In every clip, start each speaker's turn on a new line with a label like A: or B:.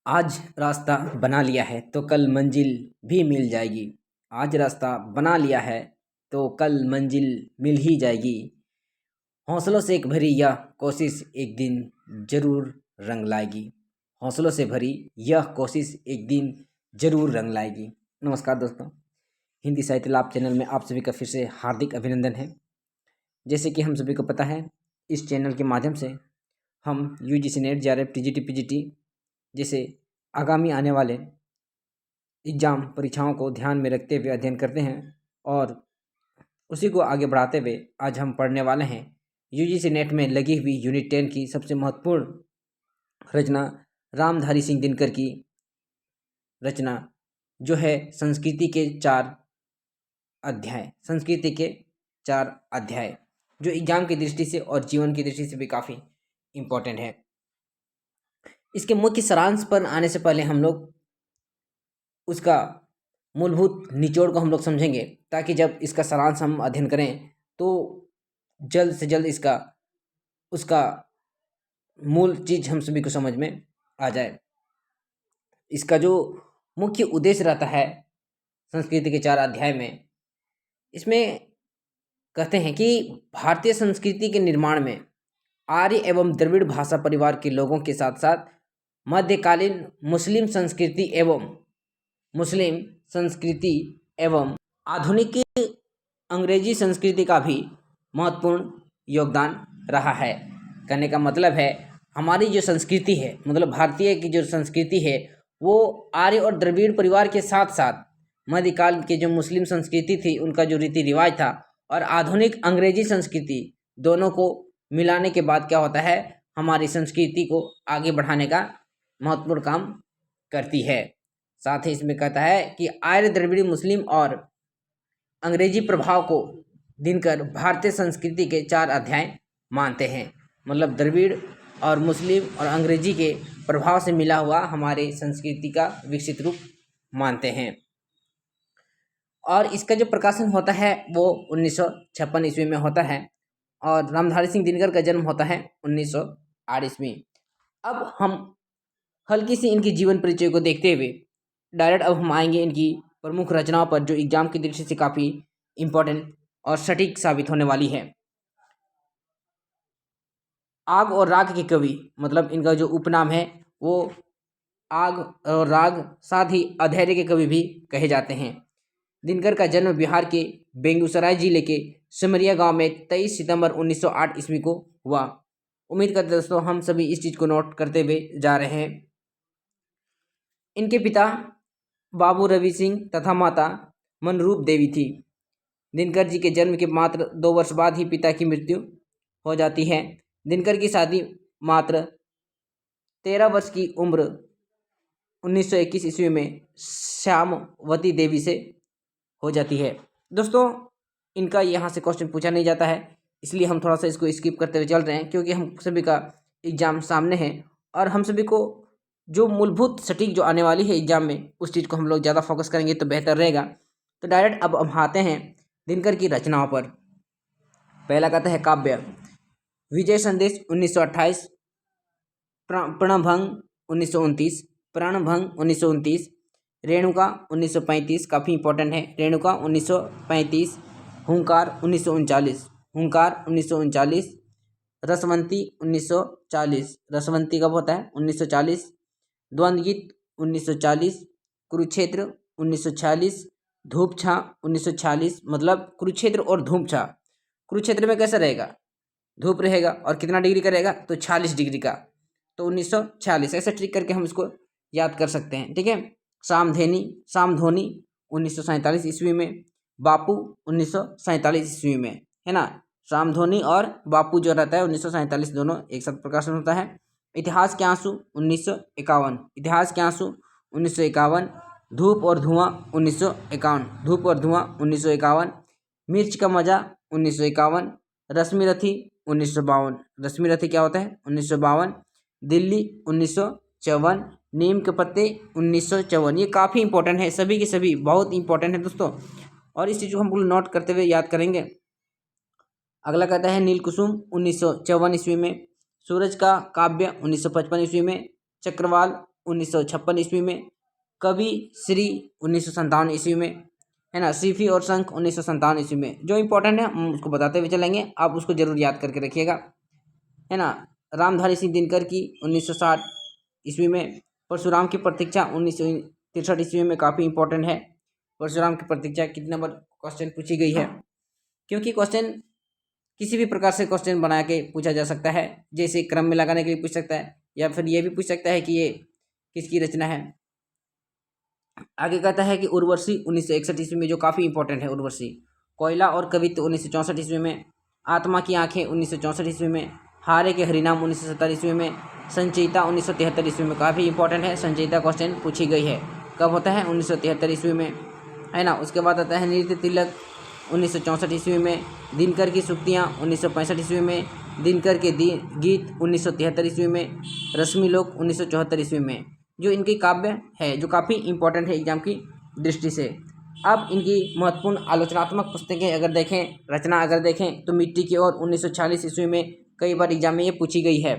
A: आज रास्ता बना लिया है तो कल मंजिल भी मिल जाएगी। आज रास्ता बना लिया है तो कल मंजिल मिल ही जाएगी। हौसलों से एक भरी यह कोशिश एक दिन जरूर रंग लाएगी। हौसलों से भरी यह कोशिश एक दिन जरूर रंग लाएगी। नमस्कार दोस्तों, हिंदी साहित्य लाभ चैनल में आप सभी का फिर से हार्दिक अभिनंदन है। जैसे कि हम सभी को पता है, इस चैनल के माध्यम से हम UGC net, JRF, TGT, PGT जैसे आगामी आने वाले एग्जाम परीक्षाओं को ध्यान में रखते हुए अध्ययन करते हैं और उसी को आगे बढ़ाते हुए आज हम पढ़ने वाले हैं यूजीसी नेट में लगी हुई यूनिट 10 की सबसे महत्वपूर्ण रचना रामधारी सिंह दिनकर की रचना, जो है संस्कृति के 4 अध्याय। संस्कृति के 4 अध्याय जो एग्जाम की दृष्टि से और जीवन की दृष्टि से भी काफ़ी इम्पोर्टेंट है। इसके मुख्य सारांश पर आने से पहले हम लोग उसका मूलभूत निचोड़ को हम लोग समझेंगे, ताकि जब इसका सारांश हम अध्ययन करें तो जल्द से जल्द उसका मूल चीज़ हम सभी को समझ में आ जाए। इसका जो मुख्य उद्देश्य रहता है संस्कृति के 4 अध्याय में, इसमें कहते हैं कि भारतीय संस्कृति के निर्माण में आर्य एवं द्रविड़ भाषा परिवार के लोगों के साथ साथ मध्यकालीन मुस्लिम संस्कृति एवं आधुनिक अंग्रेजी संस्कृति का भी महत्वपूर्ण योगदान रहा है। कहने का मतलब है, हमारी जो संस्कृति है, मतलब भारतीय की जो संस्कृति है, वो आर्य और द्रविड़ परिवार के साथ साथ मध्यकाल के जो मुस्लिम संस्कृति थी, उनका जो रीति रिवाज था, और आधुनिक अंग्रेजी संस्कृति, दोनों को मिलाने के बाद क्या होता है, हमारी संस्कृति को आगे बढ़ाने का महत्वपूर्ण काम करती है। साथ ही इसमें कहता है कि आर्य द्रविड़ मुस्लिम और अंग्रेजी प्रभाव को दिनकर भारतीय संस्कृति के 4 अध्याय मानते हैं। मतलब द्रविड़ और मुस्लिम और अंग्रेजी के प्रभाव से मिला हुआ हमारे संस्कृति का विकसित रूप मानते हैं। और इसका जो प्रकाशन होता है वो 1956 ईस्वी में होता है और रामधारी सिंह दिनकर का जन्म होता है 1908 ईस्वी। अब हम हल्की सी इनकी जीवन परिचय को देखते हुए डायरेक्ट अब हम आएंगे इनकी प्रमुख रचनाओं पर, जो एग्जाम की दृष्टि से काफ़ी इम्पोर्टेंट और सटीक साबित होने वाली है। आग और राग के कवि, मतलब इनका जो उपनाम है वो आग और राग, साथ ही अधैर्य के कवि भी कहे जाते हैं। दिनकर का जन्म बिहार के बेगूसराय जिले के सिमरिया गांव में 23 सितंबर 1908 ईस्वी को हुआ। उम्मीद करते दोस्तों हम सभी इस चीज़ को नोट करते हुए जा रहे हैं। इनके पिता बाबू रवि सिंह तथा माता मनरूप देवी थी। दिनकर जी के जन्म के मात्र 2 वर्ष बाद ही पिता की मृत्यु हो जाती है। दिनकर की शादी मात्र 13 वर्ष की उम्र 1921 ईस्वी में श्यामवती देवी से हो जाती है। दोस्तों, इनका यहाँ से क्वेश्चन पूछा नहीं जाता है, इसलिए हम थोड़ा सा इसको स्किप करते हुए चल रहे हैं, क्योंकि हम सभी का एग्ज़ाम सामने है और हम सभी को जो मूलभूत सटीक जो आने वाली है एग्जाम में, उस चीज़ को हम लोग ज़्यादा फोकस करेंगे तो बेहतर रहेगा। तो डायरेक्ट अब हम आते हैं दिनकर की रचनाओं पर। पहला कहता है काव्य। विजय संदेश 1928, प्रणभंग 1929, प्राणभंग 1929, रेणुका 1935, काफ़ी इंपॉर्टेंट है, रेणुका 1935, हुंकार 1939, रसवंती 1940, रसवंती कब होता है 1940, द्वंद्वगीत 1940, कुरुक्षेत्र 1946, धूप छाँ 1946, मतलब कुरुक्षेत्र और धूप छाँ। कुरुक्षेत्र में कैसा रहेगा, धूप रहेगा, और कितना डिग्री का रहेगा तो 40 डिग्री का, तो 1946। ऐसा ट्रिक करके हम इसको याद कर सकते हैं, ठीक है। सामधोनी 1947 ईस्वी में, बापू 1947 ईस्वी में, है ना। सामधोनी और बापू जो रहता है 1947, दोनों एक साथ प्रकाशन होता है। इतिहास के आंसू 1951, इतिहास के आंसू 1951, धूप और धुआं 1951, धूप और धुआं 1951, मिर्च का मजा 1951, रश्मि रथी 1952, रश्मि रथी क्या होता है 1952, दिल्ली 1954, नीम के पत्ते 1954। ये काफ़ी इंपॉर्टेंट है, सभी के सभी बहुत इंपॉर्टेंट है दोस्तों, और इस चीज़ को हम लोग नोट करते हुए याद करेंगे। अगला कहता है नीलकुसुम 1954 ईस्वी में, सूरज का काव्य 1955 ईस्वी में, चक्रवाल 1956 ईस्वी में, कवि श्री 1957 ईस्वी में, है ना, सीफी और शंख 1957 ईस्वी में। जो इंपॉर्टेंट है हम उसको बताते हुए चलेंगे, आप उसको जरूर याद करके रखिएगा, है ना। रामधारी सिंह दिनकर की 1960 ईस्वी में, परशुराम की प्रतीक्षा 1963 ईस्वी में, काफ़ी इंपॉर्टेंट है। परशुराम की प्रतीक्षा कितने नंबर क्वेश्चन पूछी गई है, क्योंकि क्वेश्चन किसी भी प्रकार से क्वेश्चन बना के पूछा जा सकता है, जैसे क्रम में लगाने के लिए पूछ सकता है, या फिर ये भी पूछ सकता है कि ये किसकी रचना है। आगे कहता है कि उर्वशी 1961 ईस्वी में, जो काफ़ी इंपॉर्टेंट है उर्वशी। कोयला और कवित्व 1964 ईस्वी में, आत्मा की आंखें 1964 ईस्वी में, हारे के हरिनाम 1970 ईस्वी में, संचयिता 1973 ईस्वी में, काफ़ी इंपॉर्टेंट है। संचयिता क्वेश्चन पूछी गई है, कब होता है, 1973 ईस्वी में, है ना। उसके बाद आता है नृत्य तिलक 1964 ईस्वी में, दिनकर की सुक्तियाँ 1965 ईस्वी में, दिनकर के गीत 1973 ईस्वी में, रश्मिलोक 1974 ईस्वी में। जो इनकी काव्य है जो काफ़ी इंपॉर्टेंट है एग्जाम की दृष्टि से। अब इनकी महत्वपूर्ण आलोचनात्मक पुस्तकें अगर देखें, रचना अगर देखें, तो मिट्टी की ओर 1946 ईस्वी में कई बार एग्जाम में ये पूछी गई है।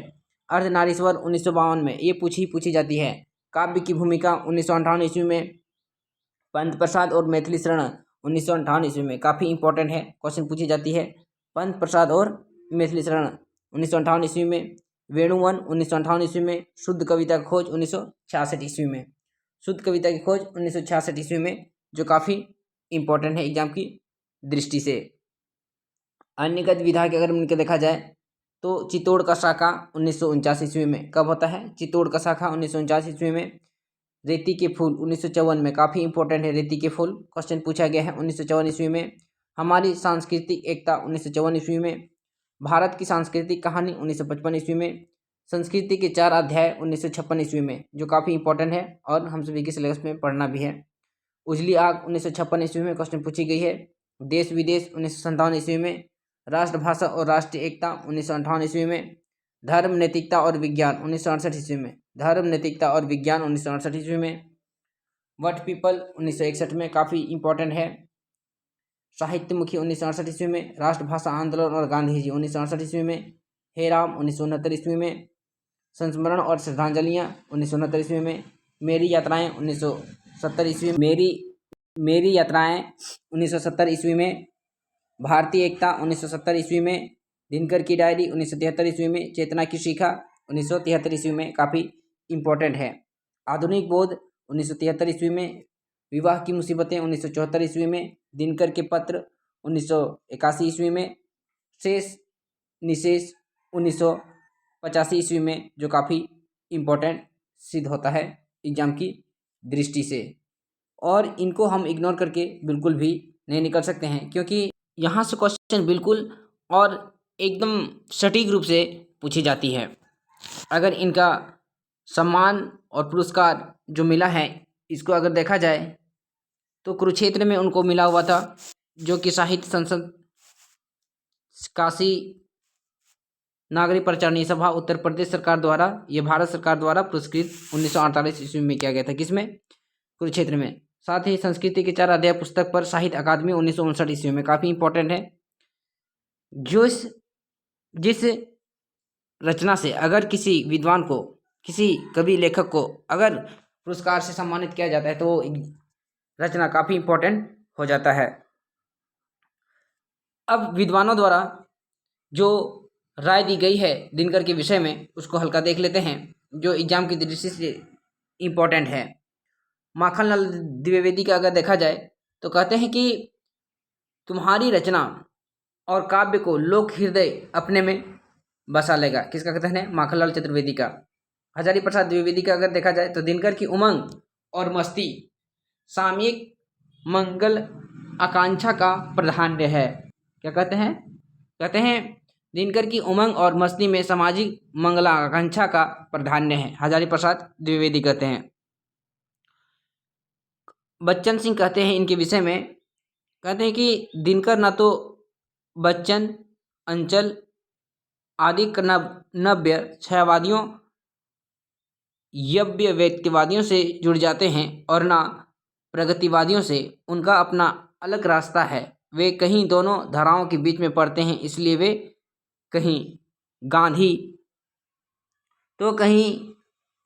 A: अर्धनारीश्वर 1952 में ये पूछी जाती है। काव्य की भूमिका 1958 ईस्वी में, पंत प्रसाद और मैथिली शरण 1958 ईस्वी में, काफ़ी इंपॉर्टेंट है, क्वेश्चन पूछी जाती है। पंत प्रसाद और मैथिली शरण 1958 ईस्वी में, वेणुवन 1958 ईस्वी में, शुद्ध कविता की खोज 1966 ईस्वी में, शुद्ध कविता की खोज 1966 ईस्वी में, जो काफ़ी इंपॉर्टेंट है एग्जाम की दृष्टि से। अन्यगत विधा के अगर इनके देखा जाए तो चित्तौड़ का शाखा 1949 ईस्वी में, कब होता है, चित्तौड़ का शाखा 1949 ईस्वी में। रेती के फूल 1954 में, काफ़ी इंपॉर्टेंट है रेती के फूल, क्वेश्चन पूछा गया है 1954 ईस्वी में। हमारी सांस्कृतिक एकता 1954 ईस्वी में। भारत की सांस्कृतिक कहानी 1955 ईस्वी में। संस्कृति के 4 अध्याय 1956 ईस्वी में, जो काफ़ी इंपॉर्टेंट है और हम सभी के सिलेबस में पढ़ना भी है। उजली आग 1956 ईस्वी में क्वेश्चन पूछी गई है। देश विदेश 1957 ईस्वी में। राष्ट्रभाषा और राष्ट्रीय एकता 1958 ईस्वी में। धर्म नैतिकता और विज्ञान 1968 ईस्वी में, धर्म नैतिकता और विज्ञान 1968 ईस्वी में। वट पीपल 1961 में, काफ़ी इंपॉर्टेंट है। साहित्यमुखी 1968 ईस्वी में। राष्ट्रभाषा आंदोलन और गांधी जी 1968 ईस्वी में। हेराम 1969 ईस्वी में। संस्मरण और श्रद्धांजलियाँ 1969 ईस्वी में। मेरी यात्राएं 1970 ईस्वी में। मेरी यात्राएं 1970 ईस्वी में। भारतीय एकता 1970 ईस्वी में। दिनकर की डायरी 1973 ईस्वी में। चेतना की शिखा 1973 ईस्वी में, काफ़ी इंपॉर्टेंट है। आधुनिक बोध 1973 ईस्वी में। विवाह की मुसीबतें 1974 ईस्वी में। दिनकर के पत्र 1981 ईस्वी में। शेष निशेष 1985 ईस्वी में, जो काफ़ी इंपॉर्टेंट सिद्ध होता है एग्जाम की दृष्टि से। और इनको हम इग्नोर करके बिल्कुल भी नहीं निकल सकते हैं, क्योंकि यहाँ से क्वेश्चन बिल्कुल और एकदम सटीक रूप से पूछी जाती है। अगर इनका सम्मान और पुरस्कार जो मिला है, इसको अगर देखा जाए तो कुरुक्षेत्र में उनको मिला हुआ था, जो कि साहित्य संसद काशी नागरिक प्रचारणी सभा उत्तर प्रदेश सरकार द्वारा, ये भारत सरकार द्वारा पुरस्कृत 1948 ईस्वी में किया गया था। किसमें, कुरुक्षेत्र में। साथ ही संस्कृति के 4 अध्याय पुस्तक पर साहित्य अकादमी 1959 ईस्वी में, काफ़ी इंपॉर्टेंट है। जिस रचना से अगर किसी विद्वान को, किसी कवि लेखक को अगर पुरस्कार से सम्मानित किया जाता है, तो रचना काफ़ी इंपॉर्टेंट हो जाता है। अब विद्वानों द्वारा जो राय दी गई है दिनकर के विषय में, उसको हल्का देख लेते हैं, जो एग्जाम की दृष्टि से इम्पोर्टेंट है। माखनलाल द्विवेदी का अगर देखा जाए तो कहते हैं कि तुम्हारी रचना और काव्य को लोक हृदय अपने में बसा लेगा। किसका कथन है, माखनलाल चतुर्वेदी का। हजारी प्रसाद द्विवेदी का अगर देखा जाए तो दिनकर की उमंग और मस्ती सामयिक मंगल आकांक्षा का प्राधान्य है। क्या कहते हैं, कहते हैं दिनकर की उमंग और मस्ती में सामाजिक मंगलाकांक्षा का प्राधान्य है, हजारी प्रसाद द्विवेदी कहते हैं। बच्चन सिंह कहते हैं इनके विषय में, कहते हैं कि दिनकर न तो बच्चन, अंचल आदि नव्य छायावादियों यव्य व्यक्तिवादियों से जुड़ जाते हैं और न प्रगतिवादियों से। उनका अपना अलग रास्ता है, वे कहीं दोनों धाराओं के बीच में पड़ते हैं, इसलिए वे कहीं गांधी तो कहीं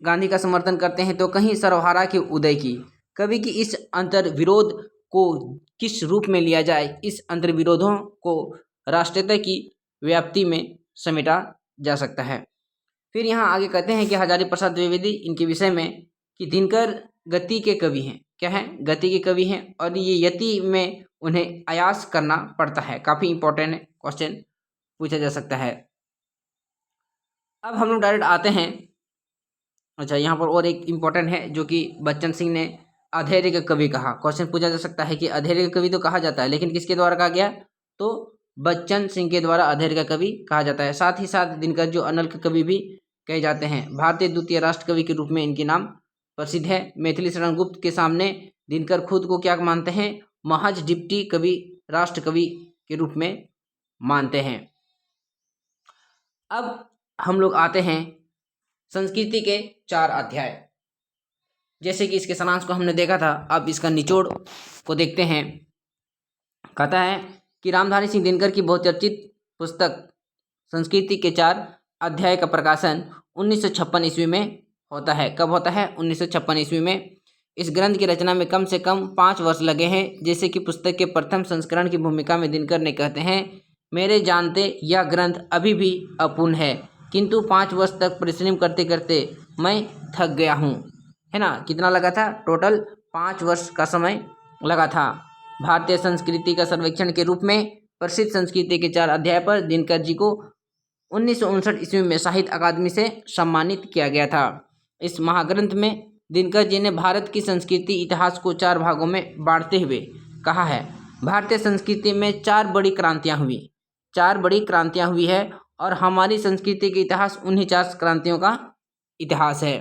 A: गांधी का समर्थन करते हैं तो कहीं सर्वहारा के उदय की। कवि की इस अंतर्विरोध को किस रूप में लिया जाए, इस अंतर्विरोधों को राष्ट्रीयता की व्याप्ति में समेटा जा सकता है। फिर यहाँ आगे कहते हैं कि हजारी प्रसाद द्विवेदी इनके विषय में कि दिनकर गति के कवि हैं। क्या है? गति के कवि हैं और ये यति में उन्हें आयास करना पड़ता है। काफ़ी इंपॉर्टेंट क्वेश्चन पूछा जा सकता है। अब हम लोग डायरेक्ट आते हैं। अच्छा, यहाँ पर और एक इम्पॉर्टेंट है जो कि बच्चन सिंह ने अधैर्य का कवि कहा। क्वेश्चन पूछा जा सकता है कि अधैर्य का कवि तो कहा जाता है, लेकिन किसके द्वारा कहा गया? तो बच्चन सिंह के द्वारा अधैर्य का कवि कहा जाता है। साथ ही साथ दिनकर जो अनल के कवि भी कहे जाते हैं। भारतीय द्वितीय राष्ट्र कवि के रूप में इनके नाम प्रसिद्ध है। मैथिली शरण गुप्त के सामने दिनकर खुद को क्या मानते हैं? महज डिप्टी कवि, राष्ट्र कवि के रूप में मानते हैं। अब हम लोग आते हैं संस्कृति के 4 अध्याय। जैसे कि इसके सारांश को हमने देखा था, अब इसका निचोड़ को देखते हैं। कहता है कि रामधारी सिंह दिनकर की बहुचर्चित पुस्तक संस्कृति के 4 अध्याय का प्रकाशन 1956 ईस्वी में होता है। कब होता है? 1956 ईस्वी में। इस ग्रंथ की रचना में कम से कम 5 वर्ष लगे हैं। जैसे कि पुस्तक के प्रथम संस्करण की भूमिका में दिनकर ने कहते हैं, मेरे जानते यह ग्रंथ अभी भी अपूर्ण है, किंतु 5 वर्ष तक परिश्रम करते करते मैं थक गया हूँ। है ना? कितना लगा था? टोटल 5 वर्ष का समय लगा था। भारतीय संस्कृति का सर्वेक्षण के रूप में प्रसिद्ध संस्कृति के 4 अध्याय पर दिनकर जी को 1959 ईस्वी में साहित्य अकादमी से सम्मानित किया गया था। इस महाग्रंथ में दिनकर जी ने भारत की संस्कृति इतिहास को 4 भागों में बांटते हुए कहा है, भारतीय संस्कृति में 4 बड़ी क्रांतियाँ हुई। 4 बड़ी क्रांतियाँ हुई है और हमारी संस्कृति के इतिहास उन्हीं 4 क्रांतियों का इतिहास है।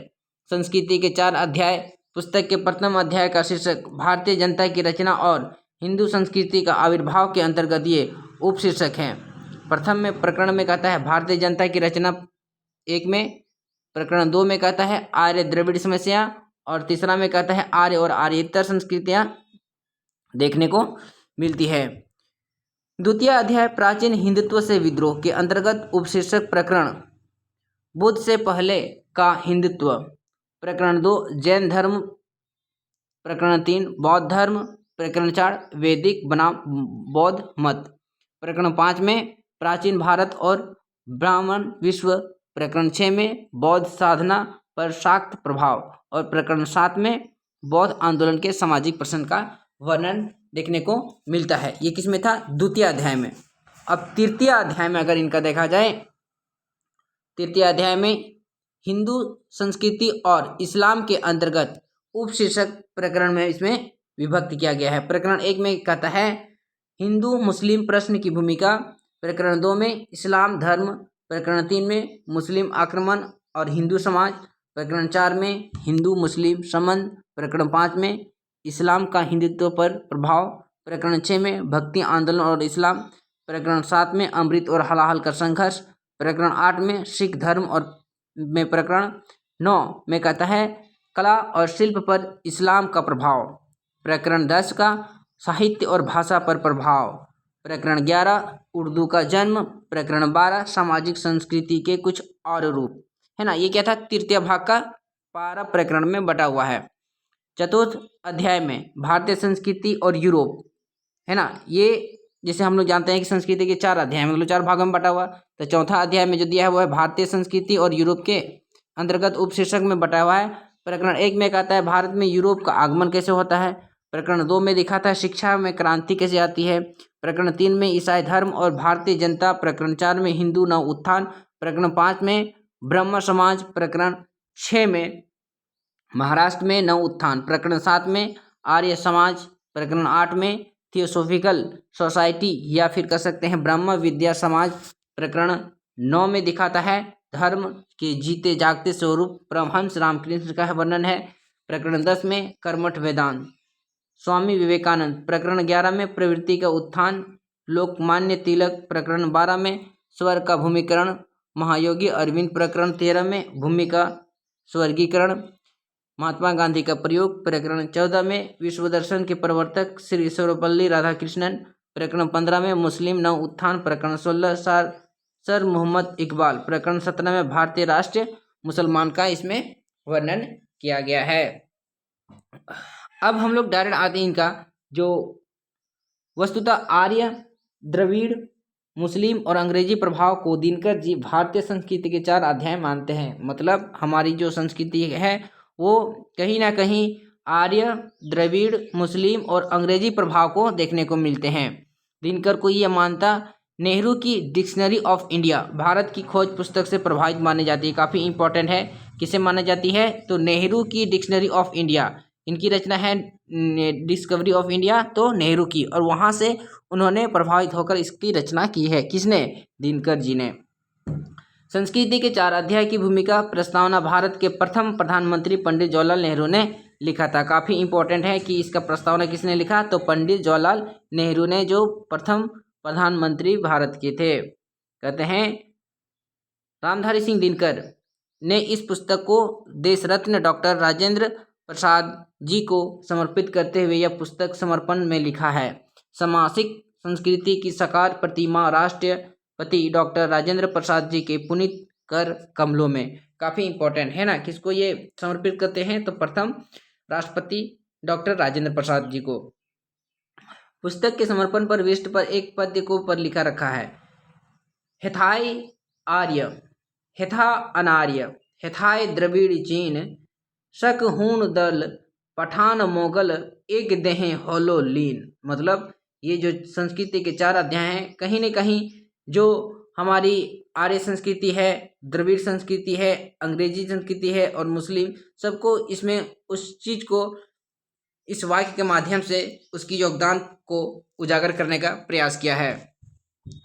A: संस्कृति के 4 अध्याय पुस्तक के प्रथम अध्याय का शीर्षक भारतीय जनता की रचना और हिंदू संस्कृति का आविर्भाव के अंतर्गत ये उपशीर्षक हैं। प्रथम में प्रकरण में कहता है भारतीय जनता की रचना 1 में, प्रकरण 2 में कहता है आर्य द्रविड़ समस्या, और तीसरा में कहता है आर्य और आर्येतर संस्कृतियाँ देखने को मिलती है। द्वितीय अध्याय प्राचीन हिंदुत्व से विद्रोह के अंतर्गत उपशीर्षक प्रकरण बुद्ध से पहले का हिंदुत्व, प्रकरण 2 जैन धर्म, प्रकरण 3 बौद्ध धर्म, प्रकरण 4 वैदिक बनाम बौद्ध मत, प्रकरण 5 में प्राचीन भारत और ब्राह्मण विश्व, प्रकरण 6 में बौद्ध साधना पर शाक्त प्रभाव, और प्रकरण 7 में बौद्ध आंदोलन के सामाजिक प्रश्न का वर्णन देखने को मिलता है। ये किस में था? द्वितीय अध्याय में। अब तृतीय अध्याय में अगर इनका देखा जाए, तृतीय अध्याय में हिंदू संस्कृति और इस्लाम के अंतर्गत उपशीर्षक प्रकरण में इसमें विभक्त किया गया है। प्रकरण 1 में कहता है हिंदू मुस्लिम प्रश्न की भूमिका, प्रकरण 2 में इस्लाम धर्म, प्रकरण 3 में मुस्लिम आक्रमण और हिंदू समाज, प्रकरण 4 में हिंदू मुस्लिम संबंध, प्रकरण 5 में इस्लाम का हिंदुत्व पर प्रभाव, प्रकरण 6 में भक्ति आंदोलन और इस्लाम, प्रकरण 7 में अमृत और हलाहल का संघर्ष, प्रकरण 8 में सिख धर्म और में प्रकरण 9 में कहता है कला और शिल्प पर इस्लाम का प्रभाव, प्रकरण 10 का साहित्य और भाषा पर प्रभाव, प्रकरण 11 उर्दू का जन्म, प्रकरण 12 सामाजिक संस्कृति के कुछ और रूप। है ना? ये क्या था? तृतीय भाग का 12 प्रकरण में बटा हुआ है। चतुर्थ अध्याय में भारतीय संस्कृति और यूरोप। है ना? ये जैसे हम लोग जानते हैं कि संस्कृति के 4 अध्याय मतलब 4 भागों में बटा हुआ, तो चौथा अध्याय में जो दिया है वो है भारतीय संस्कृति और यूरोप के अंतर्गत उपशीर्षक में बटा हुआ है। प्रकरण 1 में कहता है भारत में यूरोप का आगमन कैसे होता है, प्रकरण 2 में दिखाता है शिक्षा में क्रांति कैसे आती है, प्रकरण 3 में ईसाई धर्म और भारतीय जनता, प्रकरण 4 में हिंदू नव उत्थान, प्रकरण 5 में ब्रह्म समाज, प्रकरण 6 में महाराष्ट्र में नव उत्थान, प्रकरण 7 में आर्य समाज, प्रकरण 8 में थियोसोफिकल सोसाइटी या फिर कह सकते हैं ब्रह्म विद्या समाज, प्रकरण 9 में दिखाता है धर्म के जीते जागते स्वरूप परमहंस रामकृष्ण का वर्णन है, प्रकरण 10 में कर्मठ वेदांत स्वामी विवेकानंद, प्रकरण 11 में प्रवृत्ति का उत्थान लोकमान्य तिलक, प्रकरण 12 में स्वर का भूमिकरण महायोगी अरविंद, प्रकरण 13 में भूमि का स्वर्गीकरण महात्मा गांधी का प्रयोग, प्रकरण 14 में विश्व दर्शन के प्रवर्तक श्री सर्वपल्ली राधाकृष्णन, प्रकरण 15 में मुस्लिम नव उत्थान, प्रकरण 16 सर मोहम्मद इकबाल, प्रकरण 17 में भारतीय राष्ट्र मुसलमान का इसमें वर्णन किया गया है। अब हम लोग डायरेक्ट आते हैं इनका जो वस्तुतः आर्य, द्रविड़, मुस्लिम और अंग्रेजी प्रभाव को दिनकर जी भारतीय संस्कृति के 4 अध्याय मानते हैं। मतलब हमारी जो संस्कृति है वो कहीं ना कहीं आर्य, द्रविड़, मुस्लिम और अंग्रेजी प्रभाव को देखने को मिलते हैं। दिनकर को यह मानता नेहरू की डिक्शनरी ऑफ इंडिया भारत की खोज पुस्तक से प्रभावित मानी जाती है। काफ़ी इंपॉर्टेंट है, किसे माना जाती है तो नेहरू की डिक्शनरी ऑफ इंडिया, इनकी रचना है डिस्कवरी ऑफ इंडिया तो नेहरू की, और वहाँ से उन्होंने प्रभावित होकर इसकी रचना की है। किसने? दिनकर जी ने। संस्कृति के 4 अध्याय की भूमिका प्रस्तावना भारत के प्रथम प्रधानमंत्री पंडित जवाहरलाल नेहरू ने लिखा था। काफ़ी इंपॉर्टेंट है कि इसका प्रस्तावना किसने लिखा तो पंडित जवाहरलाल नेहरू ने, जो प्रथम प्रधानमंत्री भारत के थे। कहते हैं रामधारी सिंह दिनकर ने इस पुस्तक को देश रत्न डॉक्टर राजेंद्र प्रसाद जी को समर्पित करते हुए यह पुस्तक समर्पण में लिखा है। सामासिक संस्कृति की साकार प्रतिमा राष्ट्रपति डॉक्टर राजेंद्र प्रसाद जी के पुनीत कर कमलों में। काफ़ी इंपॉर्टेंट है ना, किसको ये समर्पित करते हैं तो प्रथम राष्ट्रपति डॉक्टर राजेंद्र प्रसाद जी को। पुस्तक के समर्पण पर विष्ट पर एक पद्य को पर लिखा रखा है, हेथाय आर्य हेथा अनार्य हेथाय द्रविड़ चीन शक हून दल पठान मोगल एक देहें होलो लीन। मतलब ये जो संस्कृति के 4 अध्याय हैं, कहीं न कहीं जो हमारी आर्य संस्कृति है, द्रविड़ संस्कृति है, अंग्रेजी संस्कृति है और मुस्लिम, सबको इसमें उस चीज़ को इस वाक्य के माध्यम से उसकी योगदान को उजागर करने का प्रयास किया है।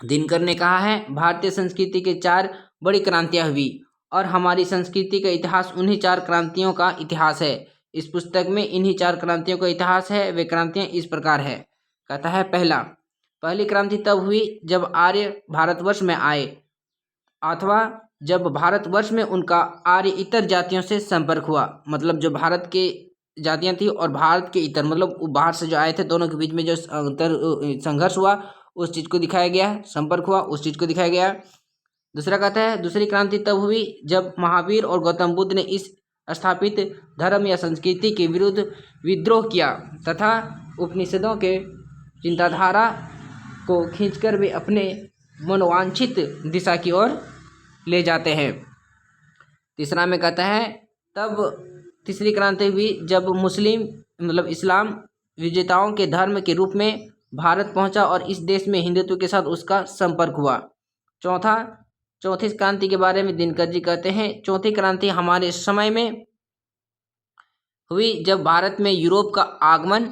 A: दिनकर ने कहा है भारतीय संस्कृति के 4 बड़ी क्रांतियाँ हुई और हमारी संस्कृति का इतिहास उन्हीं 4 क्रांतियों का इतिहास है। इस पुस्तक में इन्हीं 4 क्रांतियों का इतिहास है। वे क्रांतियाँ इस प्रकार है। कहता है पहली क्रांति तब हुई जब आर्य भारतवर्ष में आए अथवा जब भारतवर्ष में उनका आर्य इतर जातियों से संपर्क हुआ। मतलब जो भारत के जातियाँ थी और भारत के इतर, मतलब बाहर से जो आए थे, दोनों के बीच में जो संघर्ष हुआ उस चीज़ को दिखाया गया, संपर्क हुआ उस चीज़ को दिखाया गया। दूसरा कहता है दूसरी क्रांति तब हुई जब महावीर और गौतम बुद्ध ने इस स्थापित धर्म या संस्कृति के विरुद्ध विद्रोह किया तथा उपनिषदों के चिंताधारा को खींचकर वे अपने मनोवांछित दिशा की ओर ले जाते हैं। तीसरा में कहता है तब तीसरी क्रांति हुई जब मुस्लिम मतलब इस्लाम विजेताओं के धर्म के रूप में भारत पहुंचा और इस देश में हिंदुत्व के साथ उसका संपर्क हुआ। चौथी क्रांति के बारे में दिनकर जी कहते हैं चौथी क्रांति हमारे समय में हुई जब भारत में यूरोप का आगमन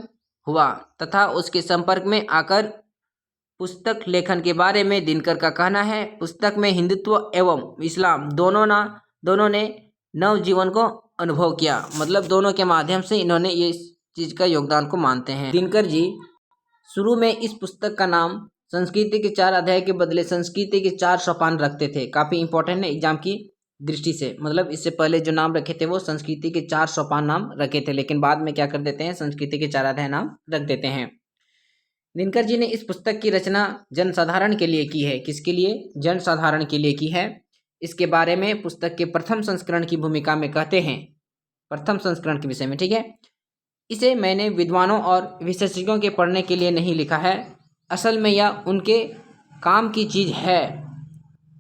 A: हुआ तथा उसके संपर्क में आकर पुस्तक लेखन के बारे में दिनकर का कहना है पुस्तक में हिंदुत्व एवं इस्लाम दोनों ने नव जीवन को अनुभव किया। मतलब दोनों के माध्यम से इन्होंने ये चीज़ का योगदान को मानते हैं। दिनकर जी शुरू में इस पुस्तक का नाम संस्कृति के 4 अध्याय के बदले संस्कृति के 4 सोपान रखते थे। काफ़ी इंपॉर्टेंट है एग्जाम की दृष्टि से। मतलब इससे पहले जो नाम रखे थे वो संस्कृति के 4 सोपान नाम रखे थे, लेकिन बाद में क्या कर देते हैं संस्कृति के 4 अध्याय नाम रख देते हैं। दिनकर जी ने इस पुस्तक की रचना जनसाधारण के लिए की है। किसके लिए? जनसाधारण के लिए की है। इसके बारे में पुस्तक के प्रथम संस्करण की भूमिका में कहते हैं, प्रथम संस्करण के विषय में, ठीक है, इसे मैंने विद्वानों और विशेषज्ञों के पढ़ने के लिए नहीं लिखा है। असल में यह उनके काम की चीज़ है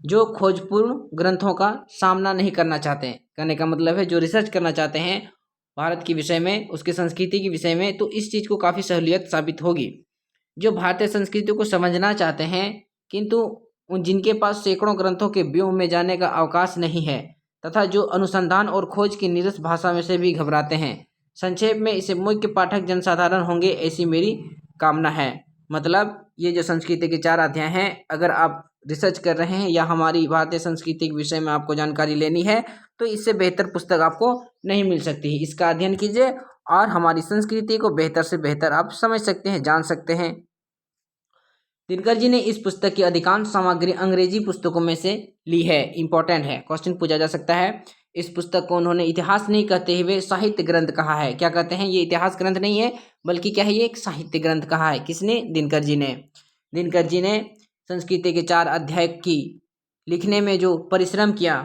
A: जो खोजपूर्ण ग्रंथों का सामना नहीं करना चाहते हैं। कहने का मतलब है जो रिसर्च करना चाहते हैं भारत के विषय में, उसकी संस्कृति के विषय में, तो इस चीज़ को काफ़ी सहूलियत साबित होगी। जो भारतीय संस्कृति को समझना चाहते हैं किंतु उन जिनके पास सैकड़ों ग्रंथों के व्यूह में जाने का अवकाश नहीं है तथा जो अनुसंधान और खोज की नीरस भाषा में से भी घबराते हैं, संक्षेप में इसे मुख्य पाठक जनसाधारण होंगे ऐसी मेरी कामना है। मतलब ये जो संस्कृति के 4 अध्याय हैं, अगर आप रिसर्च कर रहे हैं या हमारी भारतीय संस्कृति के विषय में आपको जानकारी लेनी है तो इससे बेहतर पुस्तक आपको नहीं मिल सकती। इसका अध्ययन कीजिए और हमारी संस्कृति को बेहतर से बेहतर आप समझ सकते हैं, जान सकते हैं। दिनकर जी ने इस पुस्तक की अधिकांश सामग्री अंग्रेजी पुस्तकों में से ली है। इंपॉर्टेंट है, क्वेश्चन पूछा जा सकता है। इस पुस्तक को उन्होंने इतिहास नहीं कहते हुए साहित्य ग्रंथ कहा है। क्या कहते हैं? ये इतिहास ग्रंथ नहीं है बल्कि क्या है, ये एक साहित्य ग्रंथ कहा है। किसने? दिनकर जी ने। दिनकर जी ने संस्कृति के 4 अध्याय की लिखने में जो परिश्रम किया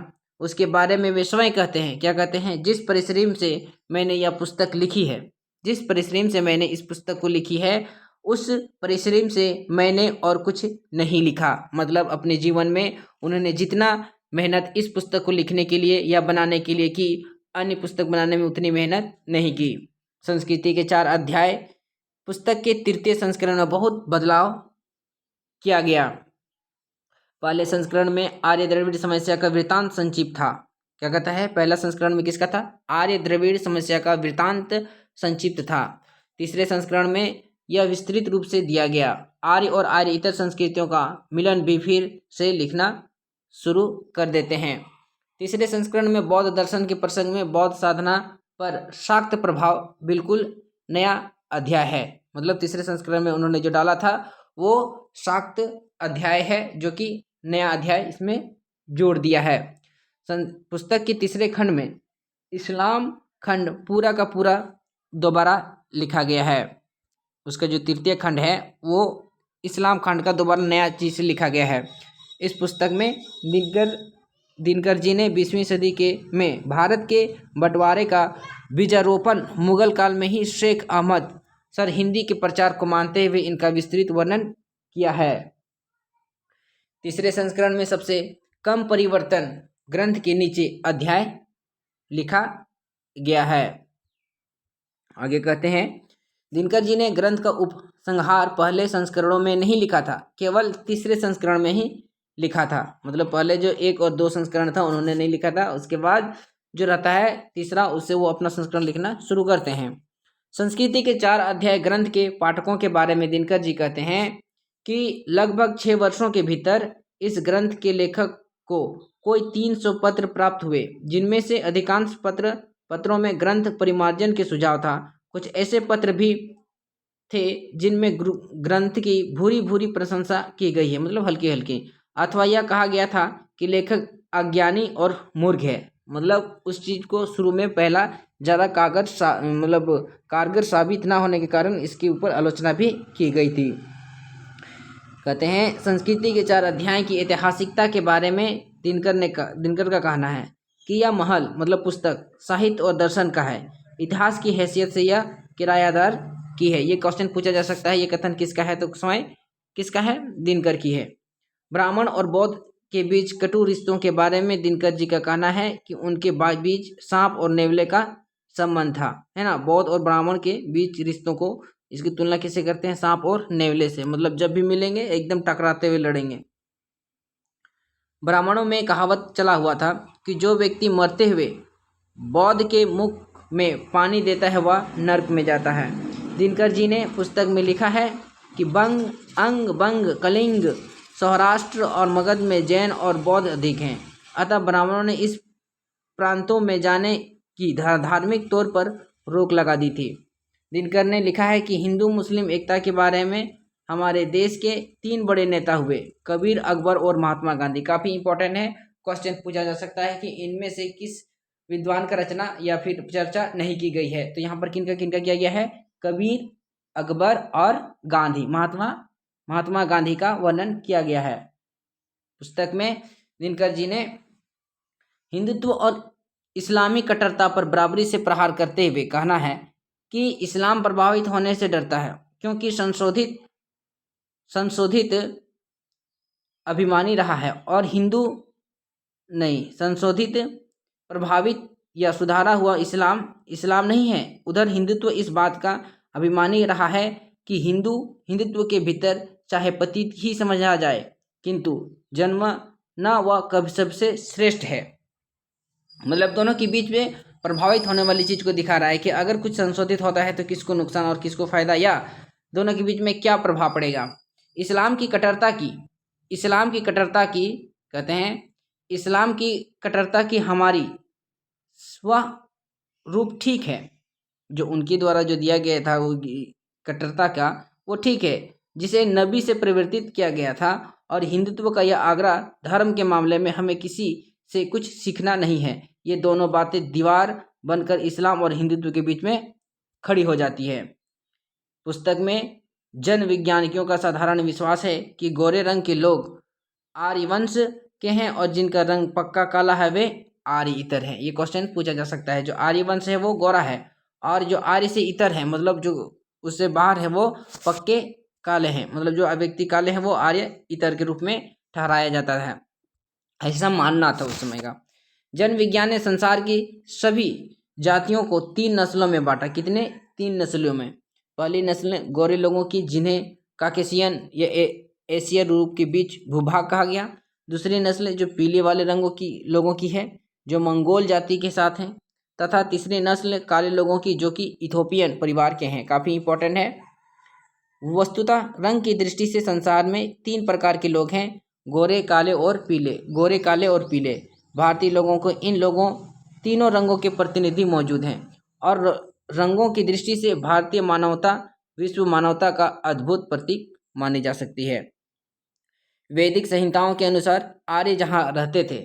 A: उसके बारे में वे स्वयं कहते हैं, क्या कहते हैं, जिस परिश्रम से मैंने यह पुस्तक लिखी है, जिस परिश्रम से मैंने इस पुस्तक को लिखी है, उस परिश्रम से मैंने और कुछ नहीं लिखा। मतलब अपने जीवन में उन्होंने जितना मेहनत इस पुस्तक को लिखने के लिए या बनाने के लिए की, अन्य पुस्तक बनाने में उतनी मेहनत नहीं की। संस्कृति के 4 अध्याय। पुस्तक के तृतीय संस्करण में बहुत बदलाव किया गया। पहले संस्करण में आर्य द्रविड़ समस्या का वृत्तांत संक्षिप्त था। क्या कहता है, पहला संस्करण में किसका था, आर्य द्रविड़ समस्या का वृत्तांत संक्षिप्त था। तीसरे संस्करण में यह विस्तृत रूप से दिया गया। आर्य और आर्य इतर संस्कृतियों का मिलन भी फिर से लिखना शुरू कर देते हैं। तीसरे संस्करण में बौद्ध दर्शन के प्रसंग में बौद्ध साधना पर शाक्त प्रभाव बिल्कुल नया अध्याय है। मतलब तीसरे संस्करण में उन्होंने जो डाला था वो शाक्त अध्याय है, जो कि नया अध्याय इसमें जोड़ दिया है। पुस्तक के तीसरे खंड में इस्लाम खंड पूरा का पूरा दोबारा लिखा गया है। उसका जो तृतीय खंड है वो इस्लाम खंड का दोबारा नया चीज से लिखा गया है। इस पुस्तक में दिनकर जी ने 20वीं सदी के में भारत के बंटवारे का बीजारोपण मुगल काल में ही शेख अहमद सर हिंदी के प्रचार को मानते हुए इनका विस्तृत वर्णन किया है। तीसरे संस्करण में सबसे कम परिवर्तन ग्रंथ के नीचे अध्याय लिखा गया है। आगे कहते हैं, दिनकर जी ने ग्रंथ का उपसंहार पहले संस्करणों में नहीं लिखा था, केवल तीसरे संस्करण में ही लिखा था। मतलब पहले जो 1 और 2 संस्करण था उन्होंने नहीं लिखा था, उसके बाद जो रहता है तीसरा, उससे वो अपना संस्करण लिखना शुरू करते हैं। संस्कृति के 4 अध्याय ग्रंथ के पाठकों के बारे में दिनकर जी कहते हैं कि लगभग 6 वर्षों के भीतर इस ग्रंथ के लेखक को कोई 300 पत्र प्राप्त हुए, जिनमें से अधिकांश पत्रों में ग्रंथ परिमार्जन के सुझाव था। कुछ ऐसे पत्र भी थे जिनमें ग्रंथ की भूरी भूरी प्रशंसा की गई है, मतलब हल्की हल्की, अथवा यह कहा गया था कि लेखक अज्ञानी और मूर्ख है। मतलब उस चीज को शुरू में पहला ज़्यादा कारगर साबित ना होने के कारण इसके ऊपर आलोचना भी की गई थी। कहते हैं, संस्कृति के 4 अध्याय की ऐतिहासिकता के बारे में दिनकर का कहना है कि यह महल मतलब पुस्तक साहित्य और दर्शन का है। इतिहास की हैसियत से यह किरायादार की है। ये क्वेश्चन पूछा जा सकता है, ये कथन किसका है, तो स्वयं किसका है, दिनकर की है। ब्राह्मण और बौद्ध के बीच कटु रिश्तों के बारे में दिनकर जी का कहना है कि उनके बीच सांप और नेवले का संबंध था, है ना। बौद्ध और ब्राह्मण के बीच रिश्तों को इसकी तुलना किससे करते हैं, सांप और नेवले से। मतलब जब भी मिलेंगे एकदम टकराते हुए लड़ेंगे। ब्राह्मणों में कहावत चला हुआ था कि जो व्यक्ति मरते हुए बौद्ध के मुख में पानी देता है वह नरक में जाता है। दिनकर जी ने पुस्तक में लिखा है कि बंग कलिंग सौराष्ट्र और मगध में जैन और बौद्ध अधिक हैं, अतः ब्राह्मणों ने इस प्रांतों में जाने की धार्मिक तौर पर रोक लगा दी थी। दिनकर ने लिखा है कि हिंदू मुस्लिम एकता के बारे में हमारे देश के 3 बड़े नेता हुए, कबीर, अकबर और महात्मा गांधी। काफ़ी इंपॉर्टेंट है, क्वेश्चन पूछा जा सकता है कि इनमें से किस विद्वान का रचना या फिर चर्चा नहीं की गई है। तो यहाँ पर किनका किनका किया गया है, कबीर, अकबर और गांधी, महात्मा गांधी का वर्णन किया गया है। पुस्तक में दिनकर जी ने हिंदुत्व और इस्लामी कट्टरता पर बराबरी से प्रहार करते हुए कहना है कि इस्लाम प्रभावित होने से डरता है, क्योंकि संशोधित अभिमानी रहा है, और हिंदू नहीं, संशोधित, प्रभावित या सुधारा हुआ इस्लाम नहीं है। उधर हिंदुत्व इस बात का अभिमानी रहा है कि हिंदुत्व के भीतर चाहे पतित ही समझा जाए, किंतु जन्म न वह कभी सबसे श्रेष्ठ है। मतलब दोनों के बीच में प्रभावित होने वाली चीज को दिखा रहा है कि अगर कुछ संशोधित होता है तो किसको नुकसान और किसको फायदा, या दोनों के बीच में क्या प्रभाव पड़ेगा। इस्लाम की कट्टरता की कहते हैं, इस्लाम की कट्टरता की हमारी स्व रूप ठीक है, जो उनके द्वारा जो दिया गया था वो कट्टरता का, वो ठीक है, जिसे नबी से परिवर्तित किया गया था। और हिंदुत्व का यह आग्रह धर्म के मामले में हमें किसी से कुछ सीखना नहीं है। ये दोनों बातें दीवार बनकर इस्लाम और हिंदुत्व के बीच में खड़ी हो जाती है। पुस्तक में जन विज्ञानियों का साधारण विश्वास है कि गोरे रंग के लोग आर्यवंश के हैं और जिनका रंग पक्का काला है वे आर्य इतर है। ये क्वेश्चन पूछा जा सकता है। जो आर्य वंश है वो गोरा है, और जो आर्य से इतर है मतलब जो उससे बाहर है वो पक्के काले हैं। मतलब जो व्यक्ति काले हैं वो आर्य इतर के रूप में ठहराया जाता है, ऐसा मानना था उस समय का। जन विज्ञान ने संसार की सभी जातियों को 3 नस्लों में बांटा। कितने? 3 नस्लों में। पहली नस्ल गोरे लोगों की, जिन्हें काकेशियन या एशिया रूप के बीच भूभाग कहा गया। दूसरी नस्ल जो पीले वाले रंगों की लोगों की है, जो मंगोल जाति के साथ हैं। तथा तीसरी नस्ल काले लोगों की, जो कि इथोपियन परिवार के हैं। काफ़ी इंपॉर्टेंट है। वस्तुतः रंग की दृष्टि से संसार में 3 प्रकार के लोग हैं, गोरे, काले और पीले। गोरे, काले और पीले। भारतीय लोगों को इन लोगों तीनों रंगों के प्रतिनिधि मौजूद हैं, और रंगों की दृष्टि से भारतीय मानवता विश्व मानवता का अद्भुत प्रतीक मानी जा सकती है। वैदिक संहिताओं के अनुसार आर्य जहाँ रहते थे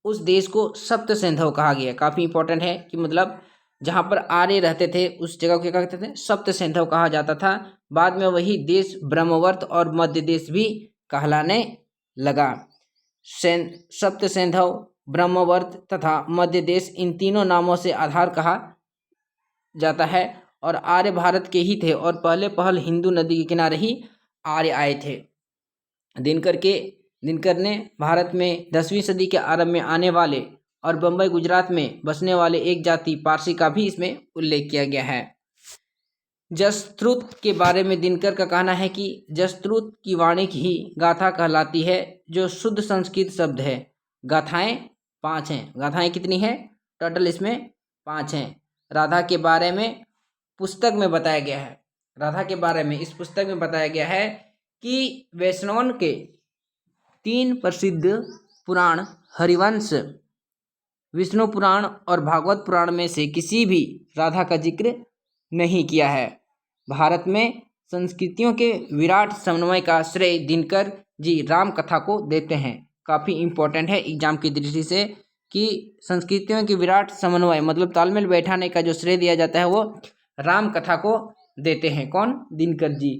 A: उस देश को सप्त सिंधव कहा गया। काफ़ी इंपॉर्टेंट है कि मतलब जहाँ पर आर्य रहते थे उस जगह को क्या कहते थे? सप्त सिंधव कहा जाता था। बाद में वही देश ब्रह्मवर्त और मध्य देश भी कहलाने लगा। सप्त सिंधव, ब्रह्मवर्त तथा मध्य देश, इन तीनों नामों से आधार कहा जाता है, और आर्य भारत के ही थे, और पहले पहल हिंदू नदी के किनारे ही आर्य आए थे। दिनकर ने भारत में 10वीं सदी के आरंभ में आने वाले और बम्बई गुजरात में बसने वाले एक जाति पारसी का भी इसमें उल्लेख किया गया है। जसत्रुत के बारे में दिनकर का कहना है कि जसत्रुत की वाणी ही गाथा कहलाती है, जो शुद्ध संस्कृत शब्द है। गाथाएं 5 हैं। गाथाएं कितनी है? टोटल इसमें 5 हैं। राधा के बारे में पुस्तक में बताया गया है। राधा के बारे में इस पुस्तक में बताया गया है कि वैष्णवन के 3 प्रसिद्ध पुराण हरिवंश, विष्णु पुराण और भागवत पुराण में से किसी भी राधा का जिक्र नहीं किया है। भारत में संस्कृतियों के विराट समन्वय का श्रेय दिनकर जी राम कथा को देते हैं। काफ़ी इंपॉर्टेंट है एग्जाम की दृष्टि से कि संस्कृतियों के विराट समन्वय मतलब तालमेल बैठाने का जो श्रेय दिया जाता है वो राम कथा को देते हैं। कौन? दिनकर जी।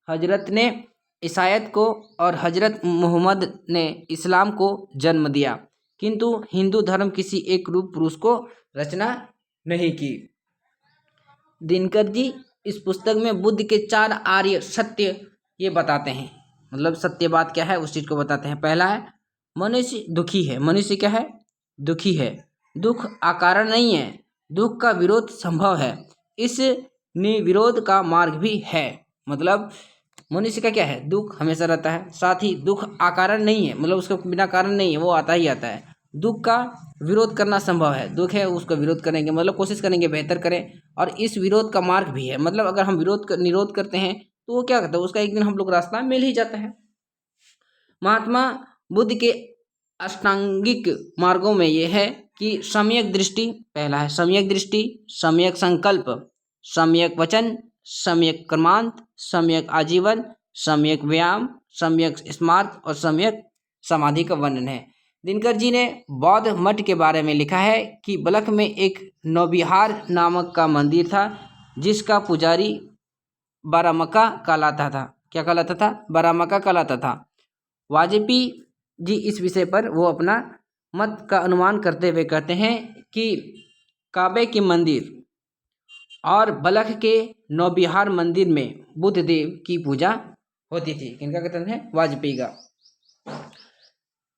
A: हजरत ने ईसाइत को और हजरत मोहम्मद ने इस्लाम को जन्म दिया, किंतु हिंदू धर्म किसी एक रूप पुरुष को रचना नहीं की। दिनकर जी इस पुस्तक में बुद्ध के 4 आर्य सत्य ये बताते हैं। मतलब सत्य बात क्या है उस चीज़ को बताते हैं। पहला है मनुष्य दुखी है। मनुष्य क्या है? दुखी है। दुख अकारण नहीं है, दुख का विरोध संभव है, इस निर्विरोध का मार्ग भी है। मतलब मनुष्य का क्या है? दुख हमेशा रहता है, साथ ही दुख अकारण नहीं है, मतलब उसका बिना कारण नहीं है, वो आता ही आता है। दुख का विरोध करना संभव है। दुख है उसका विरोध करेंगे, मतलब कोशिश करेंगे बेहतर करें, और इस विरोध का मार्ग भी है। मतलब अगर हम निरोध करते हैं तो वो क्या करता है? उसका एक दिन हम लोग रास्ता मिल ही जाता है। महात्मा बुद्ध के अष्टांगिक मार्गों में ये है कि सम्यक दृष्टि, पहला है सम्यक दृष्टि, सम्यक संकल्प, सम्यक वचन, सम्यक कर्मांत, सम्यक आजीवन, सम्यक व्यायाम, सम्यक स्मार्त और सम्यक समाधि का वर्णन है। दिनकर जी ने बौद्ध मठ के बारे में लिखा है कि बलख में एक नौबिहार नामक का मंदिर था, जिसका पुजारी बारामका कहलाता था। क्या कहलाता था? बारामका कहलाता था। वाजपेयी जी इस विषय पर वो अपना मत का अनुमान करते हुए कहते हैं कि काबे के मंदिर और बलख के नौबिहार मंदिर में बुद्ध देव की पूजा होती थी। किनका कथन है? वाजपेयी का।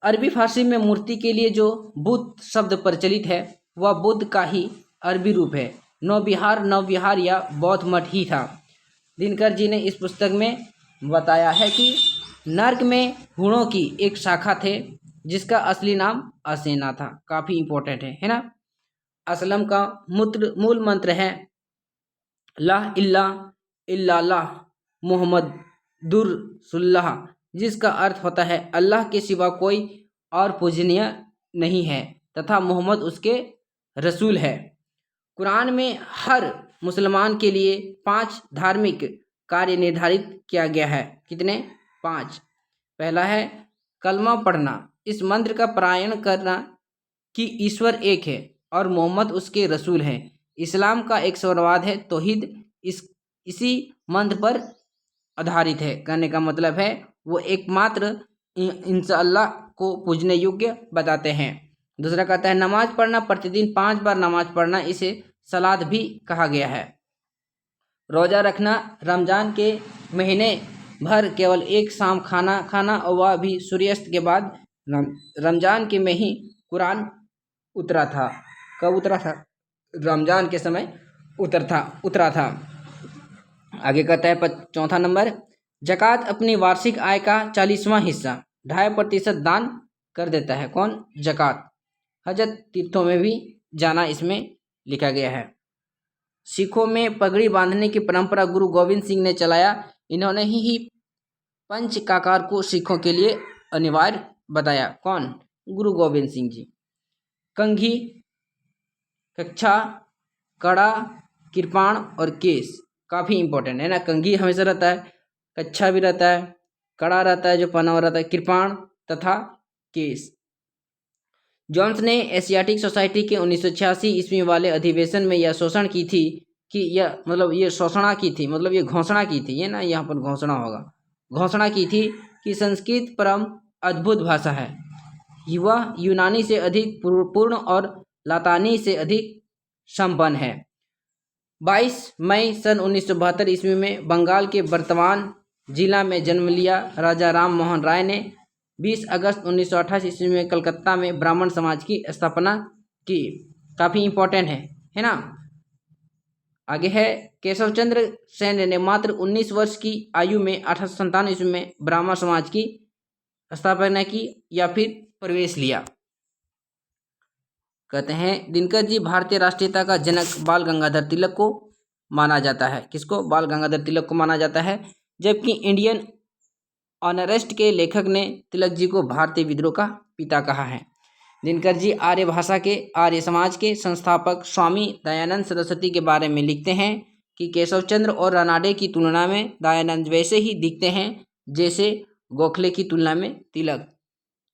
A: अरबी फारसी में मूर्ति के लिए जो बुद्ध शब्द प्रचलित है वह बुद्ध का ही अरबी रूप है। नवविहार या बौद्ध मठ ही था। दिनकर जी ने इस पुस्तक में बताया है कि नर्क में गुणों की एक शाखा थे जिसका असली नाम असेना था। काफ़ी इंपॉर्टेंट है ना। असलम का मूल मंत्र है ला इल्लाह इल्लल्लाह मुहम्मदुर रसूलुल्लाह, जिसका अर्थ होता है अल्लाह के सिवा कोई और पूजनीय नहीं है तथा मोहम्मद उसके रसूल है। कुरान में हर मुसलमान के लिए 5 धार्मिक कार्य निर्धारित किया गया है। कितने? 5। पहला है कलमा पढ़ना, इस मंत्र का पारायण करना कि ईश्वर एक है और मोहम्मद उसके रसूल हैं। इस्लाम का एक स्वरवाद है तौहीद, इसी मंत्र पर आधारित है। कहने का मतलब है वो एकमात्र इंशाअल्लाह को पूजने योग्य बताते हैं। दूसरा कहता है नमाज पढ़ना, प्रतिदिन 5 बार नमाज पढ़ना, इसे सलात भी कहा गया है। रोज़ा रखना, रमज़ान के महीने भर केवल एक शाम खाना खाना और वह भी सूर्यास्त के बाद। रमज़ान के में ही कुरान उतरा था। कब उतरा था? रमज़ान के समय उतरा था। आगे कहता है चौथा नंबर, ज़कात अपनी वार्षिक आय का 40वां हिस्सा 2.5% दान कर देता है। कौन? ज़कात। हज तीर्थों में भी जाना इसमें लिखा गया है। सिखों में पगड़ी बांधने की परंपरा गुरु गोविंद सिंह ने चलाया। इन्होंने ही पंच काकार को सिखों के लिए अनिवार्य बताया। कौन? गुरु गोविंद सिंह जी। कंघी, कच्छा, कड़ा, कृपाण और केस काफ़ी इंपॉर्टेंट है ना। कंघी हमेशा रहता है, कच्छा भी रहता है, कड़ा रहता है जो पहना हुआ रहता है, कृपाण तथा केस। जोन्स ने एशियाटिक सोसाइटी के 1986 ईस्वी वाले अधिवेशन में यह शोषण की थी कि ये घोषणा की थी, ये ना यहाँ पर घोषणा होगा, घोषणा की थी कि संस्कृत परम अद्भुत भाषा है। वह यूनानी से अधिक पूर्ण और लातानी से अधिक संपन्न है। 22 मई सन 1972 ईस्वी में बंगाल के वर्तमान जिला में जन्म लिया राजा राम मोहन राय ने 20 अगस्त 1928 ईस्वी में कलकत्ता में ब्राह्मण समाज की स्थापना की। काफ़ी इंपॉर्टेंट है ना। आगे है केशव चंद्र सेन ने मात्र 19 वर्ष की आयु में 1857 ईस्वी में ब्राह्मण समाज की स्थापना की या फिर प्रवेश लिया। कहते हैं दिनकर जी भारतीय राष्ट्रीयता का जनक बाल गंगाधर तिलक को माना जाता है। किसको? बाल गंगाधर तिलक को माना जाता है। जबकि इंडियन ऑनरेस्ट के लेखक ने तिलक जी को भारतीय विद्रोह का पिता कहा है। दिनकर जी आर्य भाषा के आर्य समाज के संस्थापक स्वामी दयानंद सरस्वती के बारे में लिखते हैं कि केशव चंद्र और रानाडे की तुलना में दयानंद वैसे ही दिखते हैं जैसे गोखले की तुलना में तिलक।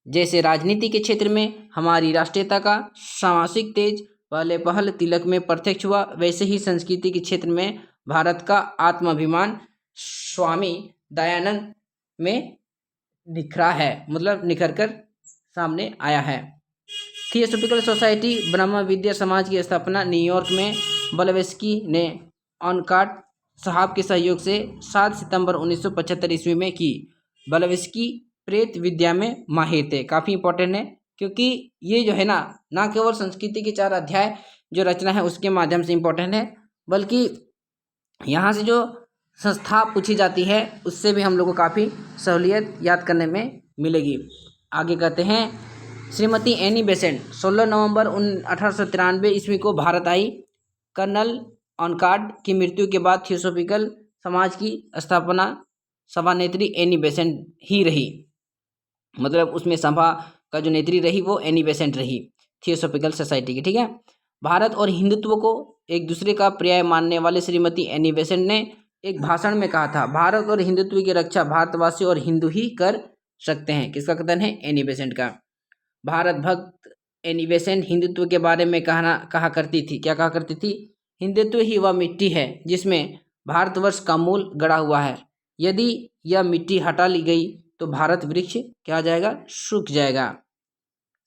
A: जैसे राजनीति के क्षेत्र में हमारी राष्ट्रीयता का सामासिक तेज पहल तिलक में प्रत्यक्ष हुआ, वैसे ही संस्कृति के क्षेत्र में भारत का आत्माभिमान स्वामी दयानंद में निखरा है, मतलब निखर कर सामने आया है। थियोसॉफिकल सोसाइटी ब्रह्म विद्या समाज की स्थापना न्यूयॉर्क में ब्लवेस्की ने ऑनकाट साहब के सहयोग से 7 सितंबर 1975 ईस्वी में की। ब्लवेस्की प्रेत विद्या में माहिर थे। काफ़ी इंपॉर्टेंट है क्योंकि ये जो है ना केवल संस्कृति के 4 अध्याय जो रचना है उसके माध्यम से इंपॉर्टेंट है, बल्कि यहाँ से जो संस्था पूछी जाती है उससे भी हम लोग को काफ़ी सहूलियत याद करने में मिलेगी। आगे कहते हैं श्रीमती एनी बेसेंट 16 नवंबर 1893 ईस्वी को भारत आई। कर्नल ऑनकार्ड की मृत्यु के बाद थियोसॉफिकल समाज की स्थापना सभानेत्री एनी बेसेंट ही रही, मतलब उसमें सभा का जो नेत्री रही वो एनी बेसेंट रही थियोसॉफिकल सोसाइटी की। ठीक है। भारत और हिंदुत्व को एक दूसरे का पर्याय मानने वाले श्रीमती एनी बेसेंट ने एक भाषण में कहा था, भारत और हिंदुत्व की रक्षा भारतवासी और हिंदू ही कर सकते हैं। किसका कथन है? एनी बेसेंट का। भारत भक्त एनी बेसेंट हिंदुत्व के बारे में कहा करती थी। क्या कहा करती थी? हिंदुत्व ही वह मिट्टी है जिसमें भारतवर्ष का मूल गड़ा हुआ है। यदि यह मिट्टी हटा ली गई तो भारत वृक्ष क्या हो जाएगा? सूख जाएगा।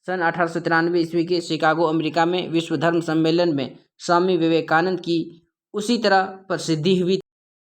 A: सन 1893 ईस्वी के शिकागो अमेरिका में विश्व धर्म सम्मेलन में स्वामी विवेकानंद की उसी तरह प्रसिद्धि हुई